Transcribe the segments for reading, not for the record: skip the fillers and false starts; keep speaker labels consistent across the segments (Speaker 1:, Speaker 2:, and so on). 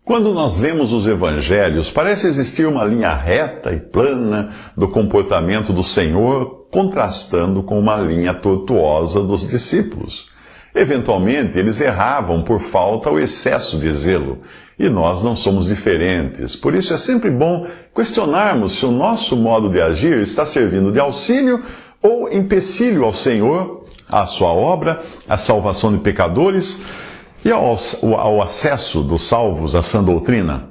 Speaker 1: Quando nós lemos os evangelhos, parece existir uma linha reta e plana do comportamento do Senhor, contrastando com uma linha tortuosa dos discípulos. Eventualmente, eles erravam por falta ou excesso de zelo, e nós não somos diferentes. Por isso é sempre bom questionarmos se o nosso modo de agir está servindo de auxílio ou empecilho ao Senhor, à sua obra, à salvação de pecadores e ao acesso dos salvos à sã doutrina.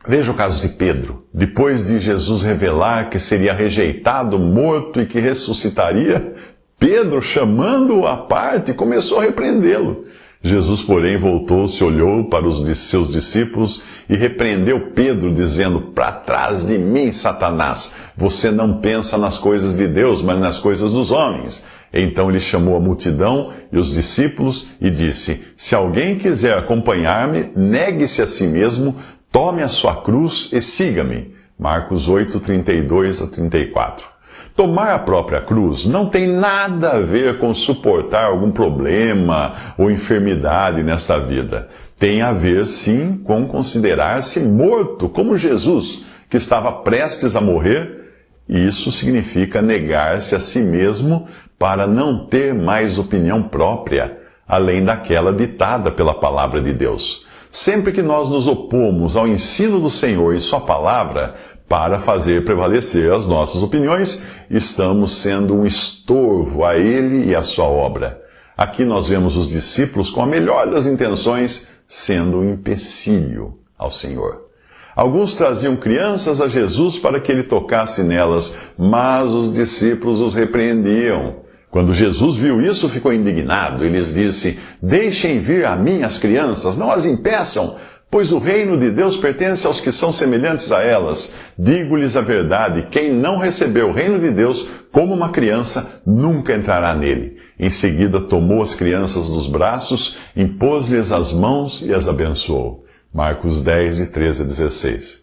Speaker 1: Veja o caso de Pedro. Depois de Jesus revelar que seria rejeitado, morto e que ressuscitaria, Pedro, chamando-o à parte, começou a repreendê-lo. Jesus, porém, voltou-se, olhou para os de seus discípulos e repreendeu Pedro, dizendo: "Para trás de mim, Satanás! Você não pensa nas coisas de Deus, mas nas coisas dos homens." Então ele chamou a multidão e os discípulos e disse: "Se alguém quiser acompanhar-me, negue-se a si mesmo, tome a sua cruz e siga-me." Marcos 8, 32 a 34. Tomar a própria cruz não tem nada a ver com suportar algum problema ou enfermidade nesta vida. Tem a ver, sim, com considerar-se morto, como Jesus, que estava prestes a morrer, e isso significa negar-se a si mesmo para não ter mais opinião própria, além daquela ditada pela palavra de Deus. Sempre que nós nos opomos ao ensino do Senhor e sua palavra, para fazer prevalecer as nossas opiniões, estamos sendo um estorvo a Ele e à sua obra. Aqui nós vemos os discípulos, com a melhor das intenções, sendo um empecilho ao Senhor. Alguns traziam crianças a Jesus para que ele tocasse nelas, mas os discípulos os repreendiam. Quando Jesus viu isso, ficou indignado e lhes disse: "Deixem vir a mim as crianças, não as impeçam, pois o reino de Deus pertence aos que são semelhantes a elas. Digo-lhes a verdade, quem não recebeu o reino de Deus como uma criança, nunca entrará nele." Em seguida, tomou as crianças nos braços, impôs-lhes as mãos e as abençoou. Marcos 10, de 13 a 16.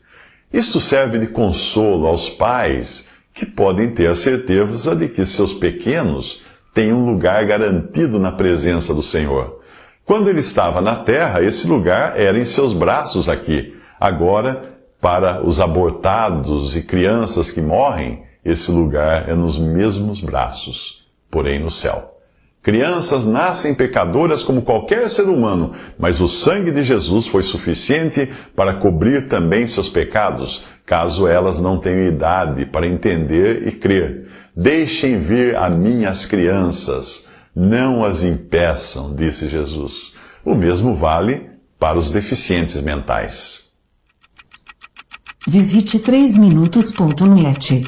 Speaker 1: Isto serve de consolo aos pais que podem ter a certeza de que seus pequenos têm um lugar garantido na presença do Senhor. Quando ele estava na terra, esse lugar era em seus braços aqui. Agora, para os abortados e crianças que morrem, esse lugar é nos mesmos braços, porém no céu. Crianças nascem pecadoras como qualquer ser humano, mas o sangue de Jesus foi suficiente para cobrir também seus pecados, caso elas não tenham idade para entender e crer. "Deixem vir a mim as crianças, não as impeçam", disse Jesus. O mesmo vale para os deficientes mentais.
Speaker 2: Visite 3minutos.net.